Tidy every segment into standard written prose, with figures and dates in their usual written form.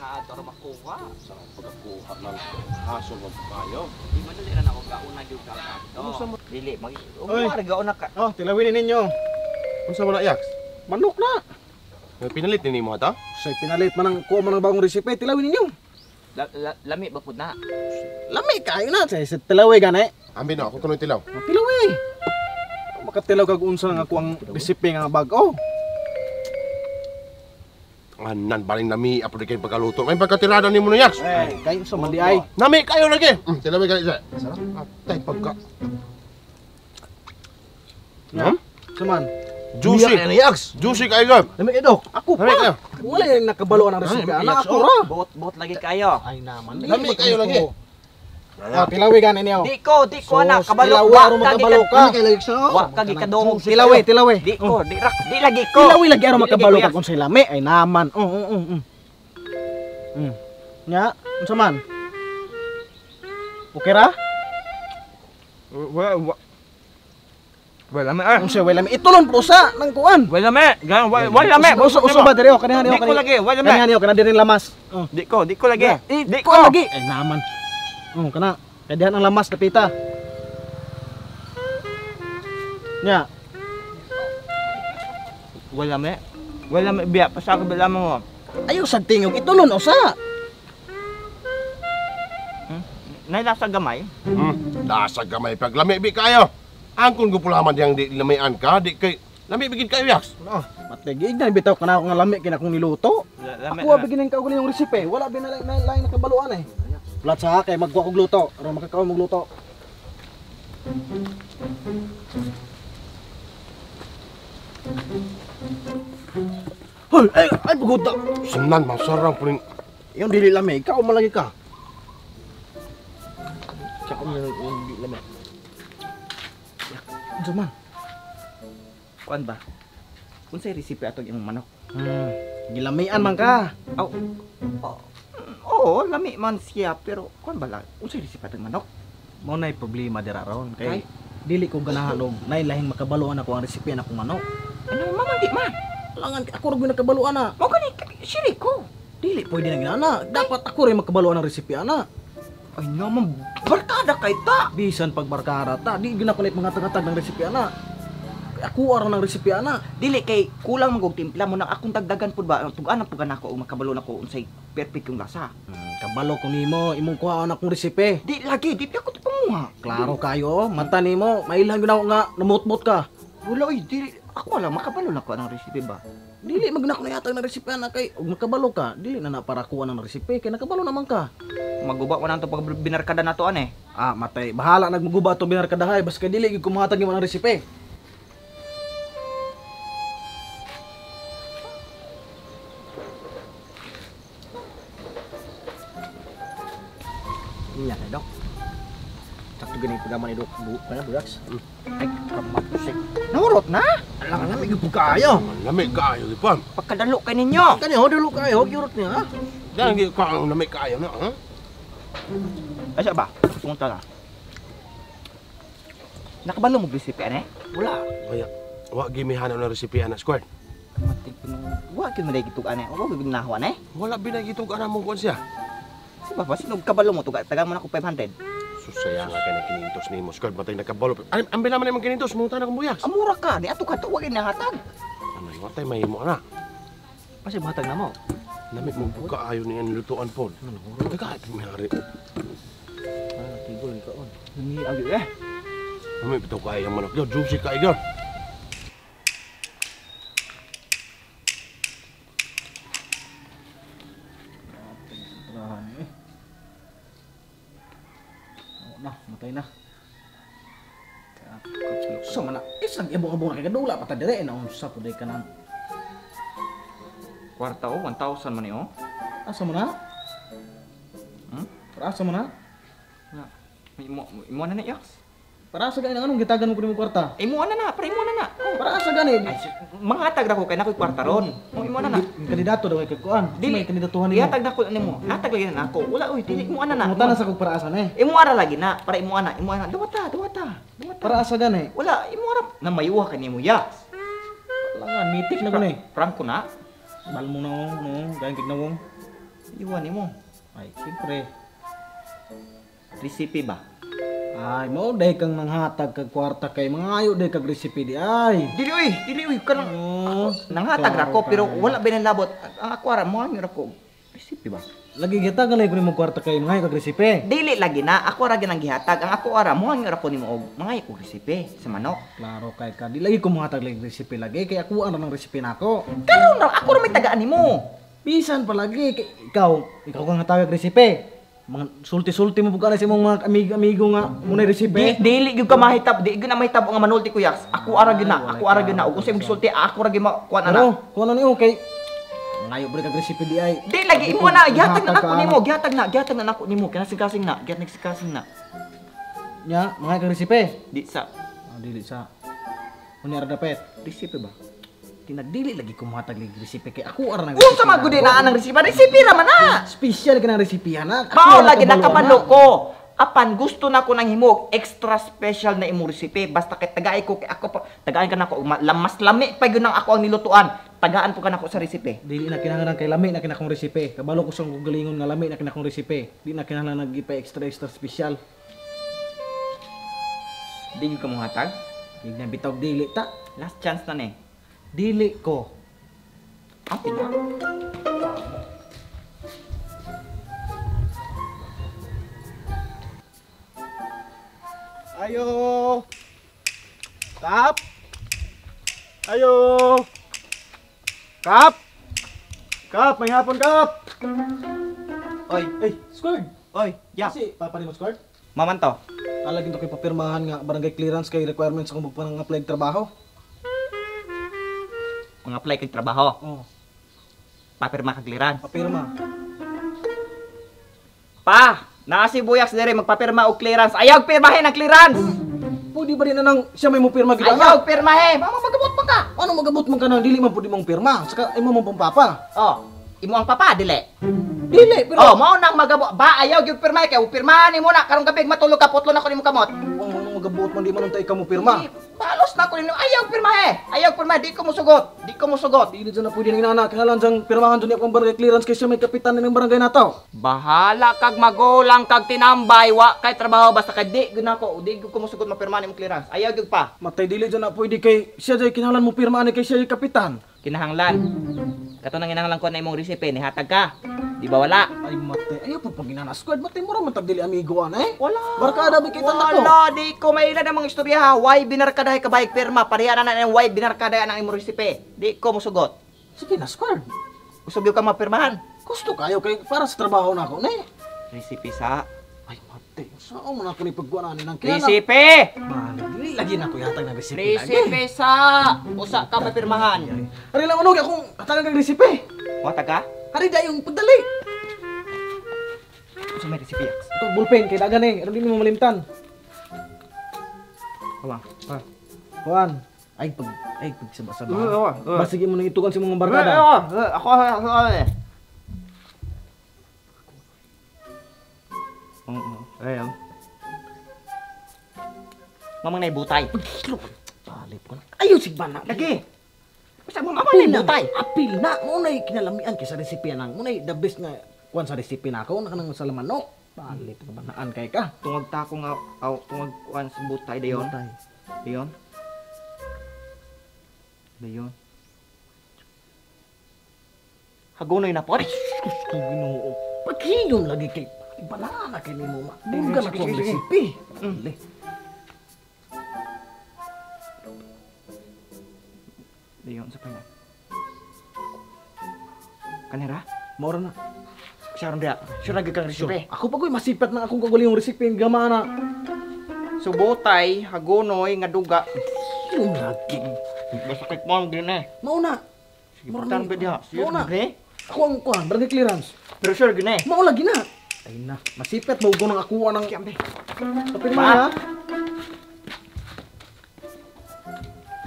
ganahan para makuha. Sa pagkakuha ng hasol ng kayo. Di madali na ako gauna gyud ka to. Dili mag gauna ka. Oh, tilawin ninyo. Unsa man na yaks? Manok na. May pinalit ni mo ata? Say pinalit man ang kuha man ng bagong resipe, tilawin ninyo. Lami ba pud na? Lami kayo na say tilawi gani. Ambi na ako kuno tilaw. Tilawi. Makatilaw kag unsa nga ako ang resipe nga bago. Anan baling nami apo di kay pagkaluto. May pagkatirada nimo no yaks. Eh, kayo sa mandi ay. Nami kayo lagi. Tilawi kayo sa. Sarap. Tay pagka. Ya. Saman. Juicy. Yaks. Juicy kayo. Lami kayo. Ako Nami kayo. pa. Wala yung nakabalo ang resipe. Anak ako ra. Bot lagi kayo. Ay naman. Lami kayo lagi. Ah, tilawi gani niyo. Di ko anak kabalo. Tilawi aron makabalo ka. Wa ka gikadong. Tilawi. Di ko, di lagi ko. Tilawi lagi aron makabalo ka kung sa lami ay naman. Nya, unsa man? Okay ra? Wala me ah. Unsa wala mi itulon pusa nang kuan. Wala me. Wala me. Uso ba diri o kaniha niyo Di ko lagi, wala me. Kaniha niyo kana diri lamas. Di ko lagi. Di ko lagi. Ay naman. Kana kadihan ang lamas napita. Nya. Wala me. Wala me biya pasaka bila mo. Ayaw sa tingog itulon usa. Nailasa gamay. Dasag gamay pag lami bi kayo. Angkon ko pulaman yang di lamian ka, di kay lami bigid kayo yaks. Matigig na bitaw kana ako nga lami kina kong niluto. Ako biginin ka og yung resipe, wala binalain nakabaluan eh. Plat sa kay magkuha og luto, aron makakaw mo luto. Hoy, ay buguta. Sunan masarang puning Yung dili lami, ikaw malagi ka. Tsaka mo yung dili lami. Ano man? Kuan ba? Unsay resipe atong imong manok? Gilamian man ka. Oo, lami man siya pero kuan ba lang? Unsay resipe atong manok? Mao nay problema dira ron kay dili ko ganahan og nay lahing makabaluan ako ang resipe na akong manok. Ano mamang di man? Langan ako ro nakabaluan na. Mao gani siri ko. Dili pwede na ginana. Dapat ako rin makabaluan ng resipe ana. Ay naman, barkada kay ta. Bisan pagbarkara ta, di ginakulit mga tagatag ng resipe ana. Ako araw ng resipe ana. Dili kay kulang magog timpla mo nang akong dagdagan pud ba tugan pud nako o makabalo nako unsay perfect yung lasa. Kabalo ko nimo imong kuha akong resipe. Di lagi, di ako pamuha. Klaro kayo, mata nimo, mailan gyud ako nga namutmut ka. Wala oy, dili ako wala makabalo nako ang resipe ba. Dili magnako na yata ng resipe ana kay ug makabalo ka, dili na para kuha ng resipe kay nakabalo naman ka. Maguba ko nanto pag binarkada nato ane. Matay, bahala nagmuguba to binarkadahay bas kay dili gyud kumuhatag nimo ng resipe. Iya kay dok. Sakto gani ko naman idok kana budak. Ay, kamatusik. Nawurot na? Alang lami gyud kayo. lami kayo di pa. Pagkadalo kay ninyo. Kani ho dulu kayo, gyurot niya ha. Yan gi ka lami kayo na, ha? Asa ba? Pumunta na. Nakabalo mo resipe ane? Wala. Kaya wa gimihan na resipe ana squad. Matik ko wa gyud man gitug ane. O gyud nahwa ane. Wala binagitog ana mo kon siya. Si Papa, sino kabalo mo to? Tagang mo na ko 500. Susaya nga kay na kinintos nimo squad batay nakabalo. Ambil naman imong kinintos mo tanang buyak. Amura ka, ni ato ka to wag inahatag. Anay watay mahimo ana. Kasi buhatag na mo. Lami mo buka ayo ni lutuan pod. Daga mayari. Tigol ka on. Ni agi eh. Lami bitaw kay ang manok yo, juicy kay yo. Matay na. So mana, isang ibong-ibong na kay kadula pata dire na unsa pud ka nang. Kwarta o 1,000 man ni o. Asa mo na? Para asa mo na? Ya. Imo na na yaks. Para asa gani anong gitagan mo kuno kwarta? Imo na na, para imo na na. Para asa gani? Mangatag na ko kay nakoy kwarta ron. O imo na na. Kandidato daw kay kuan. Dili kandidatuhan nimo. Ihatag na ko nimo. Hatag lagi na ako. Wala oy, dili imo na na. Mutan na sa kog para asa na eh. Imo ara lagi na, para imo ana. Duwata. Para asa gani? Wala, imo ara na mayuha kanimo yaks. Langan mitik na gani. Franco na. Bal mo na no, gayon kig nawong. Iwan mo. Ay, siyempre. Recipe ba? Ay, mo day kang nanghatag kag kwarta kay mga ayo day kag recipe di ay. Dili uy kanang Oh, nanghatag ra ko pero wala binalabot. Ang ako ara mo ang ko. Recipe ba? lagi kita galay ko nimo kwarta kay mga ayo kag recipe. Dili lagi na ako ra ginang gihatag. Ang ako ara mo ang ra ko nimo og mga ko recipe sa manok. Klaro kay ka. Di lagi ko manghatag lagi recipe lagi kay ako ano ng recipe nako. Karon ra ako ra may tagaan nimo. Bisan pa lagi kay ikaw kang hatag kag recipe. Mga sulti-sulti mo bukan sa imong mga amigo nga muna recipe. Dili gyud ka mahitabo, di gyud na mahitabo nga manulti ko yaks. Ako ara gyud na, ako ara gyud na. Ug unsay gisulti ako ra gyud kuan ana. Ano? Kuno niyo kay ngayo balik kag recipe di ay. Di lagi imo na gihatag na ako nimo, gihatag na nako nimo kinasing-kasing na, gihatag na. Nya, mga kag recipe. Di sa Dili sa. Unya ra dapat. recipe ba? Tinagdili lagi ko manghatag lagi recipe kay ako ara nang. Unsa man gud na ang recipe? Recipe ra man na. Special ka ng recipe ana. Mao lagi nakabalo ko. Apan gusto na ko nang himog extra special na imo recipe basta kay tagay ko kay ako pa tagaan ka nako mas lami pa gyud nang ako ang nilutuan. Tagaan po ka nako sa recipe. Dili na kinahanglan kay lami na kinakong recipe. Kabalo ko sa galingon nga lami na kinakong recipe. Di na kinahanglan nag-ipa extra special. Di gyud ka mo hatag. Di na bitaw dili ta. Last chance na ni. Dili ko. Ate na. Ayo. Kap. Ayo. Kap. Kap, may hapon kap. Oy, Ay, squad. oy, ya. Kasi papa ni mo squad. Maman to. Alagin to kay papirmahan nga barangay clearance kay requirements kung magpang-apply og trabaho. Mga apply kag trabaho. Oh, Papirma kag clearance. papirma. Pa, naa si Buyaks dire magpapirma og clearance. Ayaw pirmahin ang clearance. Pwede ba rin na nang siya may mo pirma gid Ayaw pirmahin. Mama magabot pa ka. Ano magabot man ka na dili man pud imong pirma. Saka imo man pong papa. Oh, imo ang papa dili. Dili pero Oh, mao nang magabot. Ba ayaw gyud pirmahin kay pirmahan nimo na karong gabi matulog ka putlo na ko nimo kamot. ang magabot man di man untay ka mo pirma. Palos na ko nimo. Ayaw pirmahin. Ayaw pirmahin di ko mosugot. Di ko mosugot. Dili dyan na pwede nang inana kinahanglan sang pirmahan dun akong barangay clearance kay siya may kapitan ng barangay nato. Bahala kag magulang kag tinambay wa kay trabaho basta kay di gyud nako di gyud ko mosugot mapirmahan nimo clearance. Ayaw gyud pa. Matay dili dyan na pwede kay siya jay kinahanglan mo pirmahan kay siya yung kapitan. Kinahanglan. Kato nang kinahanglan ko na imong recipe ni hatag ka. Di ba wala? Ay matay, ayaw po pag ginana squad, matay mo raman tagdili amigo eh. Wala. Barkada ba kita na ko? Wala, di ko maila ng mga istorya ha. Why binarkadahay ka bayik pirma? Pareha na ng why binarkadahay ang imong recipe. Di ko mosugot. Sige na squad. Usog ka mapirmahan. Gusto kayo kay para sa trabaho na ako ne. Recipe sa Ay matay, saan mo na ako ni pagkuanan ni nang kinana? recipe. Bali, dili lagi na ko yatag na recipe lagi. Recipe sa usa ka mapirmahan. Ari lang unog akong atagan kag recipe. Wata ka? Ari dayong pagdali. Usa may recipe. Ito bulpen kay dagan eh, ari mo malimtan. Wala. Juan, ay pag sabasa Oo, oo. ba sige mo nang itukan sa mga barkada. Ako. Ayun. Mamang na ibutay. Palip ko na. Ayaw sigba na. Lagi. Basta mo mamang na ibutay. Apil na. Muna'y kinalamian kay sa recipe nang. Muna'y the best nga kuan sa recipe na ako. Nakanang sa lamanok. Palip ka ba naan kay ka? Tungag ta ko nga tungag kuan sa butay dayon. Butay. Dayon. Dayon. Hagonoy na po. Kung Ginoo. Paghiyon lagi kay banana kay nimo ma. Duga na Sige, ko sige, sige. recipe. Dali. Dayon sa pala. Kanira? Mora na. Siya ron dia. Siya lagi kang recipe. Ako pa ko'y masipat na akong kagaling yung recipe ng gamana. So butay, hagonoy nga duga. Yung lagi. Basta kay mo din eh. Mauna. Sige, putan ba diha? Sige, Mauna. eh. Ako ang kuhan, barangay clearance. Pero sure gina eh. Mao lagi na. Ay na, masipet maugo nang akuha ng Kiyambe. kapit mo ha.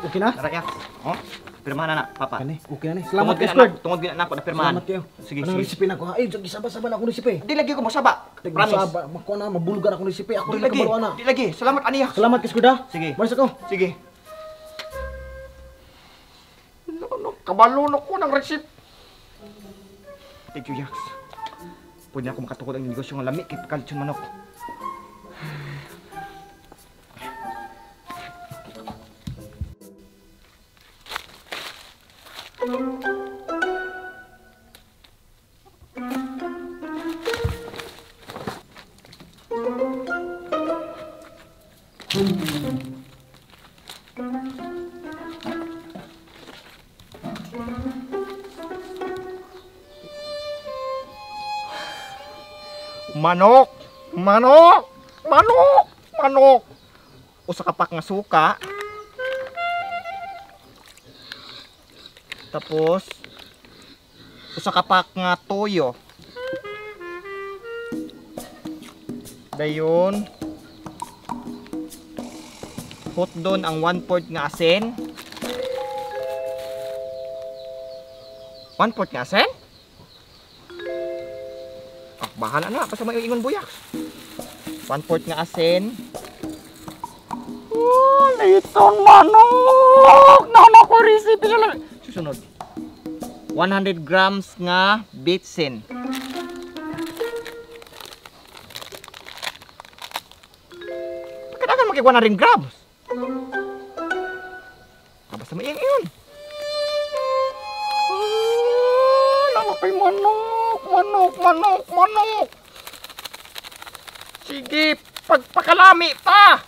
Okay na? Tara ya. Oh, pirmahan na papa. Kani, okay na ni. Salamat Tungod kay gina Squad. na, tungod gina na ako na pirmahan. Salamat kayo. Sige, Anong sige. recipe na ko ha? Ay, saba-saba na ako recipe. Di lagi ko masaba. Promise. Saba, makuha na, mabulugan ako recipe. Ako Di rin lagi. nakabaluan na. Di lagi. Salamat aniya. Salamat kay Squad ha. Sige. Boys ako. Sige. No, kabalo na ko ng receipt. Thank you, Jax. Pwede na ako makatukod ang negosyo ng lami kay pagkalitsyon manok. Manok! Manok! Manok! Manok! Usa ka pak nga suka. Tapos usa ka pak nga toyo. Dayon hot doon ang 1/4 nga asin. 1/4 nga asin? Bahala na, basta may ingon buyak. 1/4 nga asin. Oh, liton manok! Nana ko recipe na lang. Susunod. 100 grams nga bitsin. Pagkadagan mo kay 100 grams. Basta may ingon. Oh, nana kay manok. Manok! Sige, pagpakalami pa!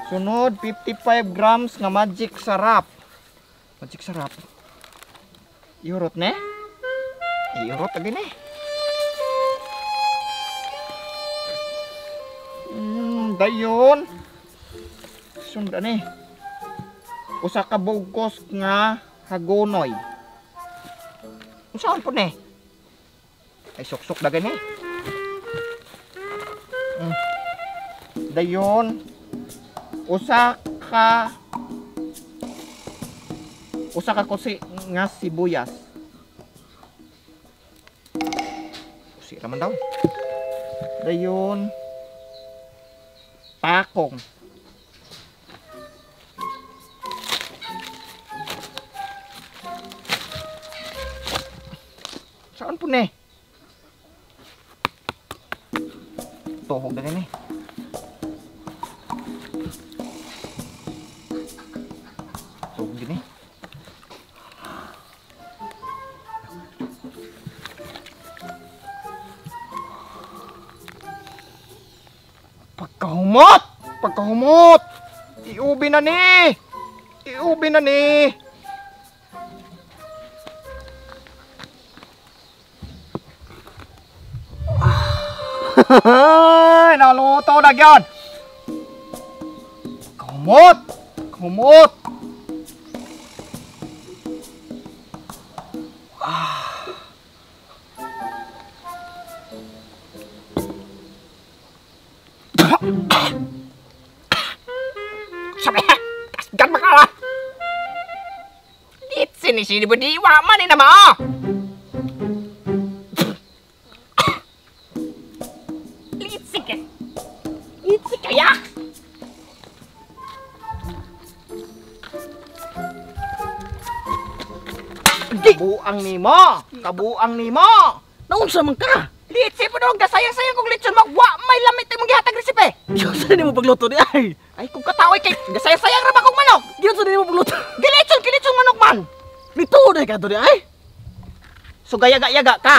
Sunod, 55 grams nga magic sarap. Magic sarap. Iurot ne? Iurot lagi ne. Dayon. Sundan ne. Usa ka bugkos nga hagonoy. Unsaon po ne? Ay suksok dagan ni. Dayon usa ka kusi nga sibuyas. Kusi raman daw. Dayon pakong. Saan po ne? Tuhog na rin eh. Tuhog din eh. Pagkahumot! Pagkahumot! Iubi na ni! Iubi na ni! Naluto na yan. Kumot. Kumot. Sabi, kasgan makala. Dit sini bediwa mana nama? Kaya kabuang nimo Naunsa man ka? litsi po dong gasayang-sayang kong litson magwa may lamit yung gihatag resipe. Diyo sa di mo pagluto di ay. Ay kung kataway kay gasayang-sayang ra ba kong manok. Diyo sa di mo pagluto. Kilitson manok man. Lito na ka to di ay. So gayaga-yaga ka.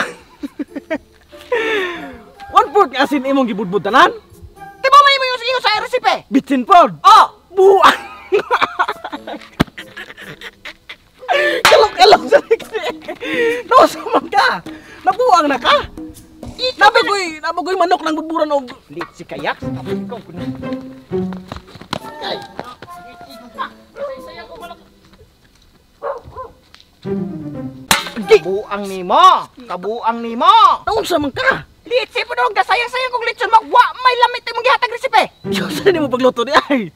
1/4 nga asin imong gibudbud tanan. Di ba may mo yung sa resipe? Bitsin pod. Oh, Buang. Kalok sa no, sama ka. Nabuang na ka. Nabagoy manok ng budburan og litsi kayak tapos ikaw kuno. Ay. Gasayang kong manok. Kabuang nimo. Naunsa man ka? Litsi po dong gasayang-sayang kong litson magwa may lamit yung gihatag resipe. Diyo sa di mo pagluto di ay.